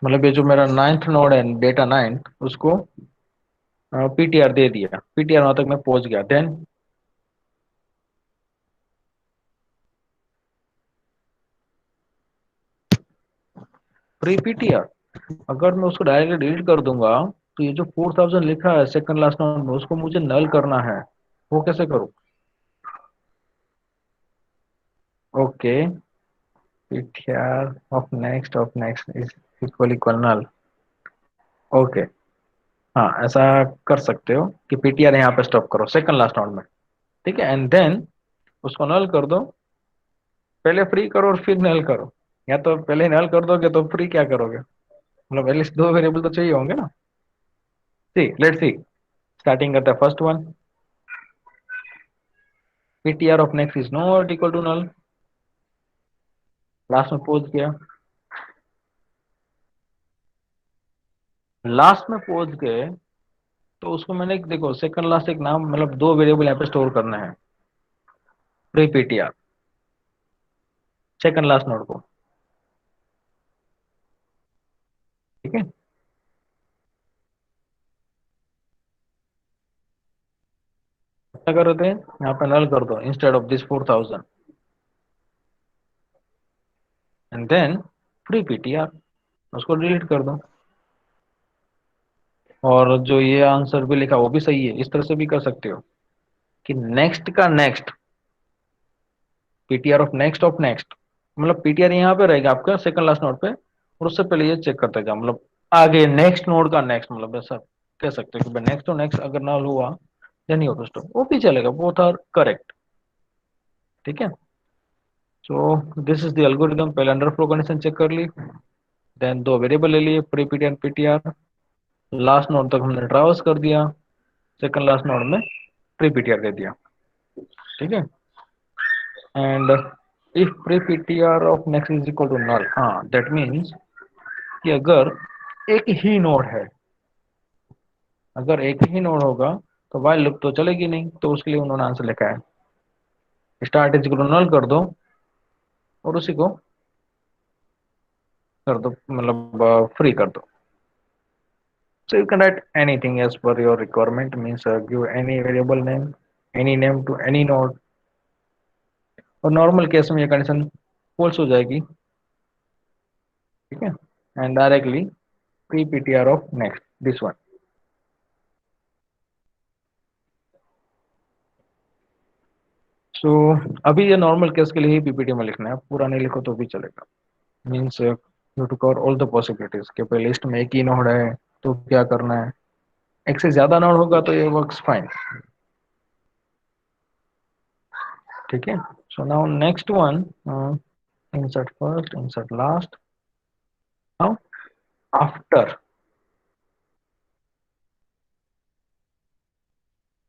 मतलब ये जो मेरा नाइन्थ नोड है, डेटा नाइन्थ, उसको पीटीआर दे दिया, पीटीआर वहां तक मैं पहुंच गया, देन फ्री पीटीआर। अगर मैं उसको डायरेक्टली डिलीट कर दूंगा तो ये जो 4000 लिखा है सेकंड लास्ट नोड में उसको मुझे नल करना है, वो कैसे करूँ? Okay, PTR of next is equal equal null. Okay, हाँ ऐसा कर सकते हो कि पीटीआर यहाँ पे स्टॉप करो सेकंड लास्ट नोड में, ठीक है, एंड देन उसको नल कर दो। पहले फ्री करो और फिर नल करो, या तो पहले नल कर दोगे तो फ्री क्या करोगे? मतलब एटलीस्ट दो वेरिएबल तो चाहिए होंगे ना। सी लेट्स सी, स्टार्टिंग करते हैं first one, PTR of next is not equal to null. Last में पहुंच गया, लास्ट में पहुंच गए तो उसको मैंने देखो सेकंड लास्ट एक नाम, मतलब दो वेरिएबल यहाँ पे स्टोर करना है, pre PTR second last node को, ठीक है। क्या कर रहे थे, यहाँ पे नल कर दो instead of this 4000 and then free PTR, उसको डिलीट कर दो। और जो ये आंसर भी लिखा वो भी सही है, इस तरह से भी कर सकते हो कि नेक्स्ट का नेक्स्ट, पीटीआर ऑफ नेक्स्ट, मतलब पीटीआर यहाँ पे रहेगा आपका सेकंड लास्ट नोड पे, और उससे पहले ये चेक करते जाओ, मतलब आगे नेक्स्ट नोड का नेक्स्ट, मतलब ऐसा कह सकते हो कि नेक्स्ट टू नेक्स्ट अगर ना हुआ देन यू स्टॉप, वो भी चलेगा, बोथ आर करेक्ट, ठीक है। So this is the algorithm, पहले अंडरफ्लो कंडीशन चेक कर ली, देन दो वेरिएबल ले लिए pre PTR PTR, last node तक हमने ट्रावर्स कर दिया, सेकंड लास्ट नोड में प्री पीटीआर दे दिया, ठीक है। And if pre PTR of next is equal to null, हाँ दैट मीन्स कि अगर एक ही नोड है, अगर एक ही नोड होगा तो वाइल लूप तो चलेगी नहीं, तो उसके लिए उन्होंने आंसर लिखा है start is equal to null कर दो और उसी को कर दो, मतलब फ्री कर दो. So you can write anything as per your requirement, means give any variable name, any name to any node. और नॉर्मल केस में ये कंडीशन फॉल्स हो जाएगी. ठीक है. And directly pre PTR of next this one. So अभी ये normal case के लिए ही पीपीटी में लिखना है, पूरा नहीं लिखो तो भी चलेगा. Means you to cover all the possibilities कि भाई लिस्ट में एक ही नोड है तो क्या करना है. एक से ज्यादा नोड होगा तो ये वर्क्स फाइन. ठीक है. सो now next one, insert first, insert last. Now after,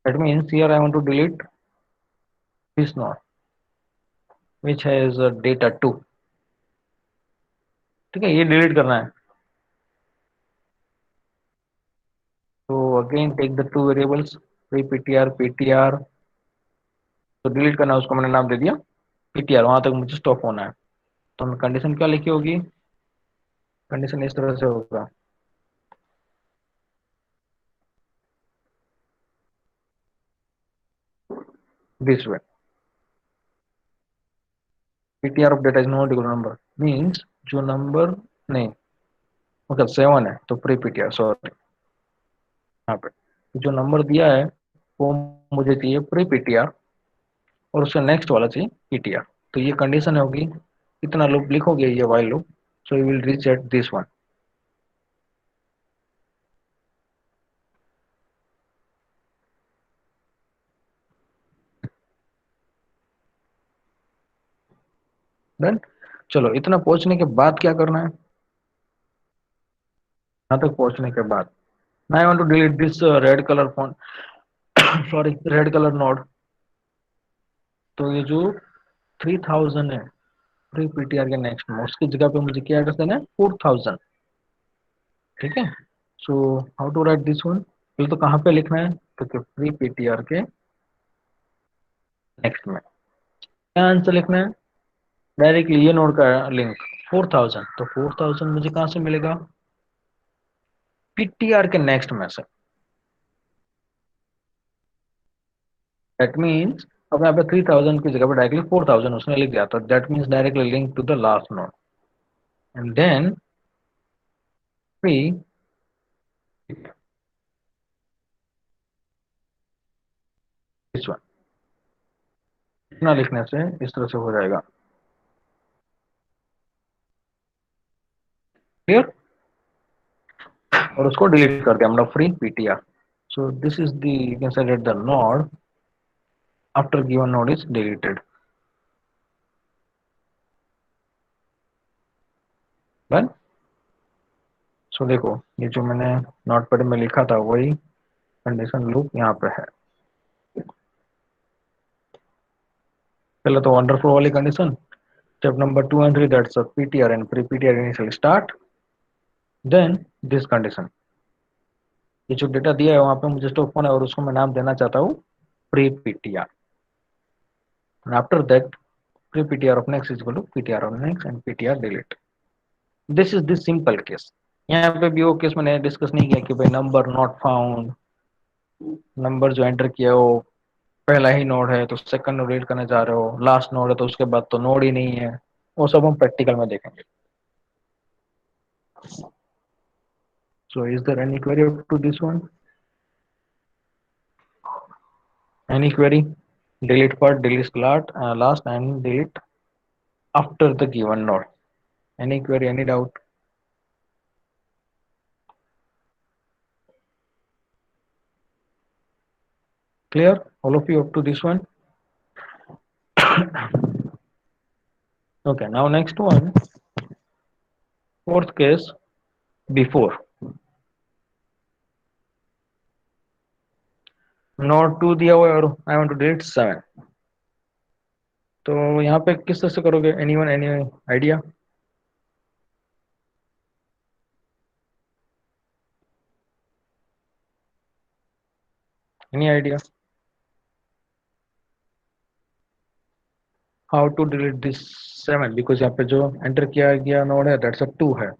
that means here I want to delete this node which has data 2. ठीक है, ये डिलीट करना है. तो again take the two variables pre PTR PTR. तो delete करना है, उसको मैंने नाम दे दिया पीटीआर. वहां तक मुझे स्टॉप होना है. तो हमें कंडीशन क्या लिखी होगी. कंडीशन इस तरह से होगा, this way. PTR of data is not equal number, means जो नंबर नहीं, मतलब 7 है तो प्री पीटीआर, सॉरी यहाँ पे जो नंबर दिया है वो मुझे चाहिए प्री पीटीआर और उससे नेक्स्ट वाला चाहिए पीटीआर. तो ये कंडीशन होगी. इतना लूप लिखोगे ये while loop, so you will reach at this one. Then चलो इतना पहुंचने के बाद क्या करना है. यहाँ तक पहुंचने के बाद I want to delete this red colour font, sorry red colour node. तो ये जो 3000 है प्री पीटीआर के नेक्स्ट में, उसकी जगह पे मुझे क्या एड्रेस देना है, 4000. ठीक है. So how to write this one. ये तो कहाँ पे लिखना है, तो प्री पीटीआर के नेक्स्ट में क्या आंसर लिखना है. डायरेक्टली ये नोड का लिंक 4000, तो 4000 मुझे कहाँ से मिलेगा, पीटीआर के नेक्स्ट में से. दैट मीन्स अब यहाँ पे 3000 की जगह पे डायरेक्टली 4000 उसने लिख दिया, तो that means directly link to the last node. And then pre this one. इतना लिखने से इस तरह से हो जाएगा. क्लियर. और उसको डिलीट कर दिया मतलब free PTR. So this is the you can say the node after given node is deleted. Done. So देखो ये जो मैंने नोटपैड में लिखा था वही कंडीशन लूप यहाँ पे है. पहले तो वंडरफुल वाली condition, step number 2 and 3, that's a ptr and pre ptr initial start. Then this condition, ये जो डेटा दिया है वहां पे मुझे स्टॉप होना है और उसको मैं नाम देना चाहता हूँ pre PTR. and after that pre ptr of next is equal to ptr of next and ptr delete. this is the simple case. यहाँ पे भी वो केस मैंने डिस्कस नहीं किया कि भाई नंबर नॉट फाउंड, नंबर जो एंटर किया हो पहला ही नोड है तो सेकंड नोड रीड करने जा रहे हो, लास्ट नोड है तो उसके बाद तो नोड ही नहीं है. वो सब हम प्रैक्टिकल में देखेंगे. So is there any query up to this one? Any query? Delete first, delete last and delete after the given node. Any query, any doubt? Clear? All of you up to this one? Okay, now next one, fourth case, before. Node 2 दिया हुआ है और I want to delete 7. तो यहाँ पे किस तरह से करोगे, anyone, any idea? Any idea? How to delete this 7 because यहाँ पे जो एंटर किया गया नोड है दैट्स अ 2 है.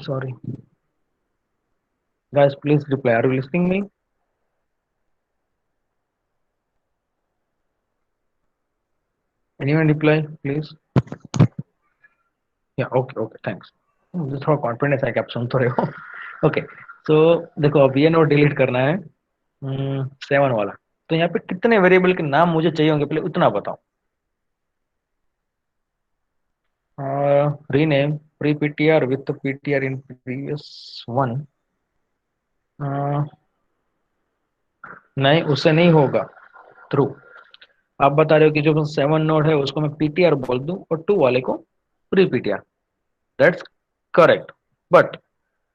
Sorry. Guys, please reply. Are you listening me? Anyone reply, please? Yeah, okay, okay, thanks. मुझे थोड़ा कॉन्फिडेंस है कि आप सुन तो रहे हो. ओके. सो देखो अब ये नोट डिलीट करना है 7 वाला. तो यहाँ पे कितने वेरिएबल के नाम मुझे चाहिए होंगे पहले उतना बताओ. Rename pre PTR with PTR in previous one. नहीं, उससे नहीं होगा. थ्रू. आप बता रहे हो कि जो 7 नोड है उसको मैं पीटीआर बोल दूं और 2 वाले को pre PTR. That's correct. But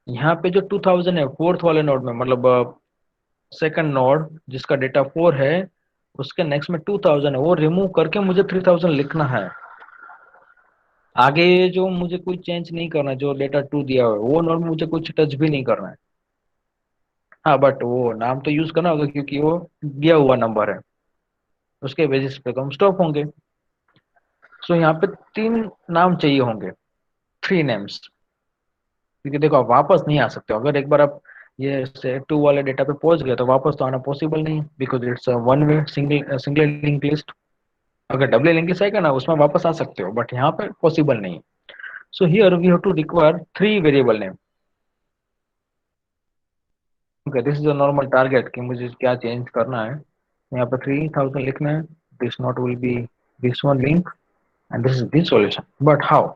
यहाँ पे जो 2000 है फोर्थ वाले नोड में, मतलब सेकंड नोड जिसका डेटा 4 है, उसके नेक्स्ट में 2000 है, वो रिमूव करके मुझे 3000 लिखना है. आगे जो मुझे कोई चेंज नहीं करना है, जो डेटा 2 दिया हुआ है वो नोड में मुझे कुछ टच भी नहीं करना है. हाँ, बट वो नाम तो यूज करना होगा क्योंकि वो दिया हुआ नंबर है. उसके बेसिस पे तो हम स्टॉप होंगे. सो यहाँ पे 3 नाम चाहिए होंगे. 3 नेम्स. क्योंकि देखो आप वापस नहीं आ सकते हो. अगर एक बार आप ये से 2 वाले डेटा पे पहुंच गए तो वापस तो आना पॉसिबल नहीं, because it's one way single single link list. अगर डबल लिंक लिस्ट आएगा ना उसमें वापस आ सकते हो, बट यहाँ पे पॉसिबल नहीं. So here we have to require 3 variable name. Okay, this is a normal target कि मुझे क्या चेंज करना है. यहाँ पे 3000 लिखना है. This not will be this one link and this is this solution. But how?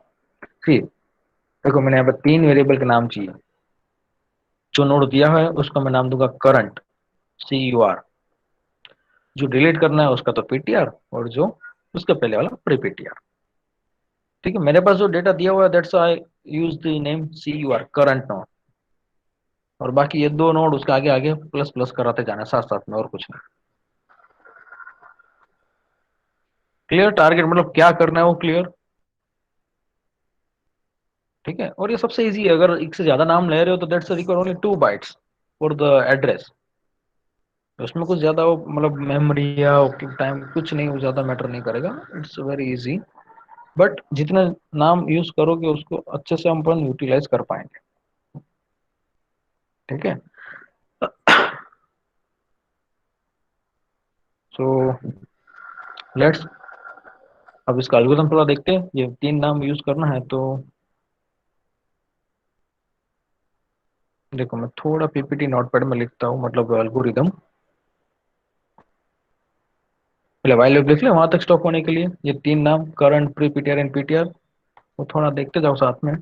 See, देखो मैंने यहाँ पे 3 वेरिएबल के नाम चाहिए. जो नोड दिया है उसको मैं नाम दूंगा करंट, CUR. जो डिलीट करना है उसका तो पीटीआर, और जो उसके पहले वाला प्री पीटीआर. ठीक है, मेरे पास जो डेटा दिया हुआ है that's I use the name CUR current node. और बाकी ये 2 नोड उसके आगे आगे प्लस प्लस कराते जाना साथ साथ में, और कुछ नहीं. क्लियर? टारगेट मतलब क्या करना है वो क्लियर. ठीक है, और ये सबसे इजी है. अगर एक से ज्यादा नाम ले रहे हो तो that's require only 2 bytes for the address. उसमें कुछ ज्यादा वो मतलब मेमोरी या टाइम कुछ नहीं, वो ज्यादा मैटर नहीं करेगा. It's very easy. बट जितना नाम यूज करोगे उसको अच्छे से हम अपन यूटिलाइज कर पाएंगे. ठीक है. सो लेट्स अब इसका एल्गोरिथम थोड़ा देखते हैं. ये 3 नाम यूज करना है तो देखो मैं थोड़ा पीपीटी नोटपैड में लिखता हूँ, मतलब एल्गोरिथम. पहले वाइल लूप लिख ले वहां तक स्टॉप होने के लिए. ये 3 नाम current, pre PTR and PTR, वो थोड़ा देखते जाओ साथ में.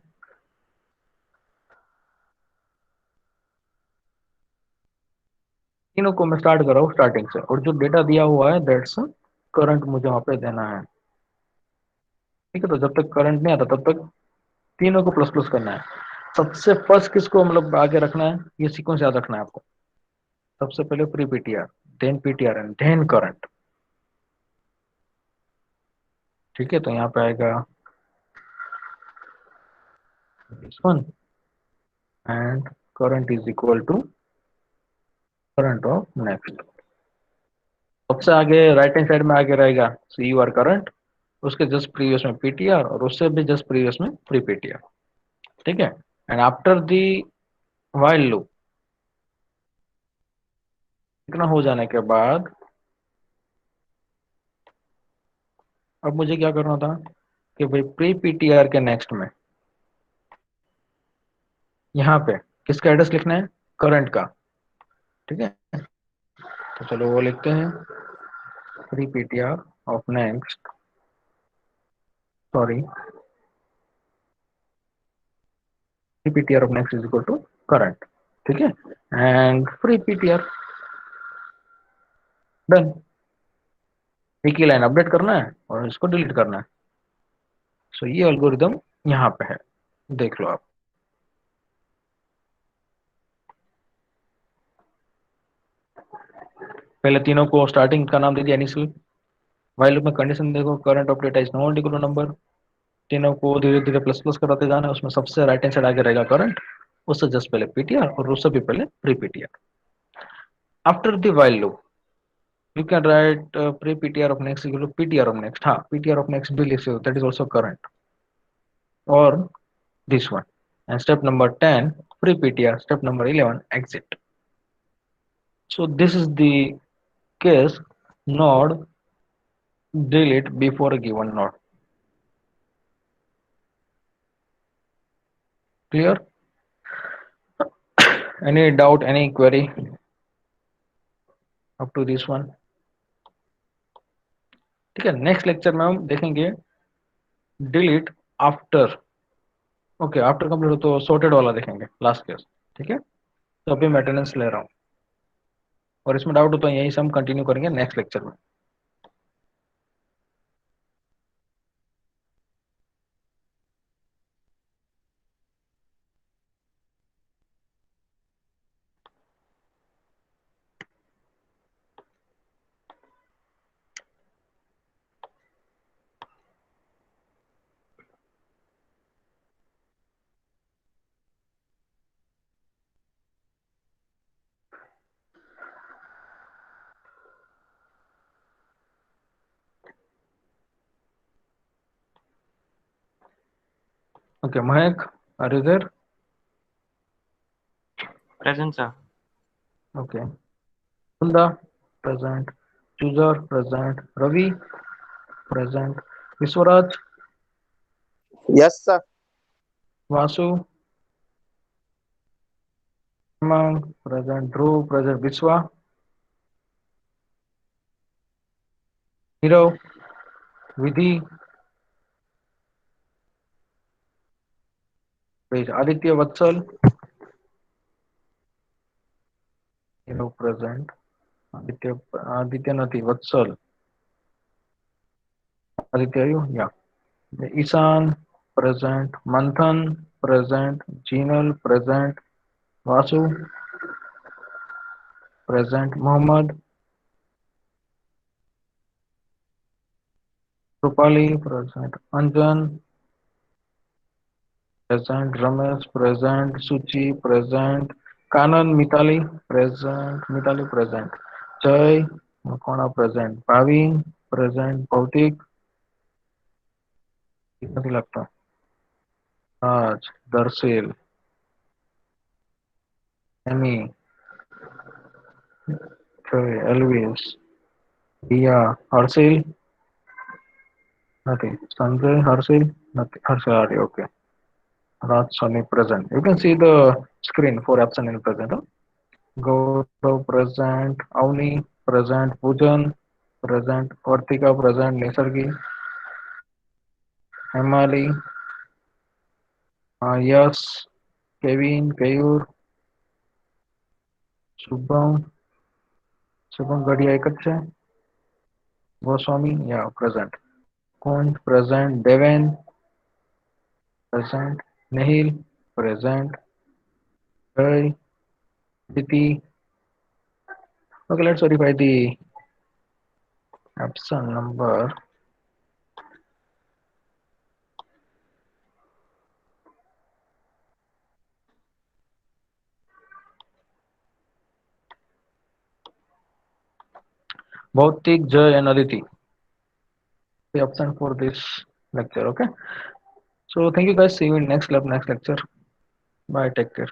तीनों को मैं स्टार्ट कर रहा हूँ स्टार्टिंग से, और जो डेटा दिया हुआ है दैट्स करंट मुझे वहां पे देना है. ठीक है, तो जब तक करंट नहीं आता तब तक तीनों को प्लस प्लस करना है. सबसे फर्स्ट किसको मतलब आगे रखना है, ये सीक्वेंस याद रखना है आपको. सबसे पहले pre PTR, then PTR and then current. ठीक है, तो यहाँ पे आएगा this one and current is equal to current of next. सबसे आगे राइट हैंड साइड में आगे रहेगा CUR करंट, उसके जस्ट प्रीवियस में पीटीआर, और उससे भी जस्ट प्रीवियस में प्री पीटीआर. ठीक है. And after the while loop इतना हो जाने के बाद अब मुझे क्या करना था कि भाई प्री पीटीआर के नेक्स्ट में यहाँ पे किसका एड्रेस लिखना है, करंट का. ठीक है, तो चलो वो लिखते हैं. Pre PTR of next, sorry, pre PTR of next is equal to current. ठीक है, एंड प्री पीटीआर डन. एक ही लाइन अपडेट करना है और इसको डिलीट करना है. सो ये एल्गोरिदम यहाँ पे है, देख लो आप। पहले तीनों को स्टार्टिंग का नाम दे दिया इनिशियल। वाइल लूप में कंडीशन देखो, current of data is not equal to number. तीनों को धीरे धीरे प्लस प्लस कराते जाना है, उसमें सबसे राइट हैंड साइड आगे रहेगा करंट, उससे जस्ट पहले पीटीआर और उससे भी पहले pre PTR. After the while loop you can write pre ptr of next equal to ptr of next. हाँ, ptr of next भी लिख सकते हो, that is also current, or this one. And step number 10 pre ptr, step number 11 exit. So this is the case node delete before a given node. Clear? Any doubt, any query up to this one? ठीक है, next lecture में हम देखेंगे delete after. Okay, after complete हो तो sorted वाला देखेंगे last case. ठीक है, तो अभी मैं अटेंडेंस ले रहा हूँ, और इसमें डाउट हो तो यहीं से हम कंटिन्यू करेंगे नेक्स्ट लेक्चर में। Okay Mahak, are you there? Present, sir. Okay, Kunda present, चूजर present, Ravi present, Vishwaraj, Yes, sir. Vasu, Hemang present, Dhruv present, Vishwa, Nirav, Vidhi, Aditya, Vatsal, Nirav present, Aditya, Aditya नहीं, वत्सल, आदित्य आयु या, Ishan present, Manthan present, Jinal present, Vasu present, Mohammed, Rupali present, Anjan present, Ramesh present, Suchi present, Kanan, Mitali present, Mitali present, Jay मकोना प्रेजेंट, भाविन प्रेजेंट, भौतिक नहीं लगता, राज, दर्शिल, एमी, जय, एल्विस, दिया, हर्षिल नहीं, संजय, हर्षिल नहीं, हर्षिल आर्य, okay, Raj, Sony present. You can see the screen for absent and present. Huh? Gaurav present, Avni present, Pujan present, Vartika present, Nisargi, Hemali, Yash, Kevin, Kayur, Shubham, Shubham Gadia एक अच्छे, Goswami, yeah, present. Kunj present, Deven present, Nihil present, Jay, Diti. Okay, let's verify the absent number. Bhautik, Jay, and Aditi. The absent for this lecture. Okay. So thank you guys. See you in next lab, next lecture. Bye. Take care.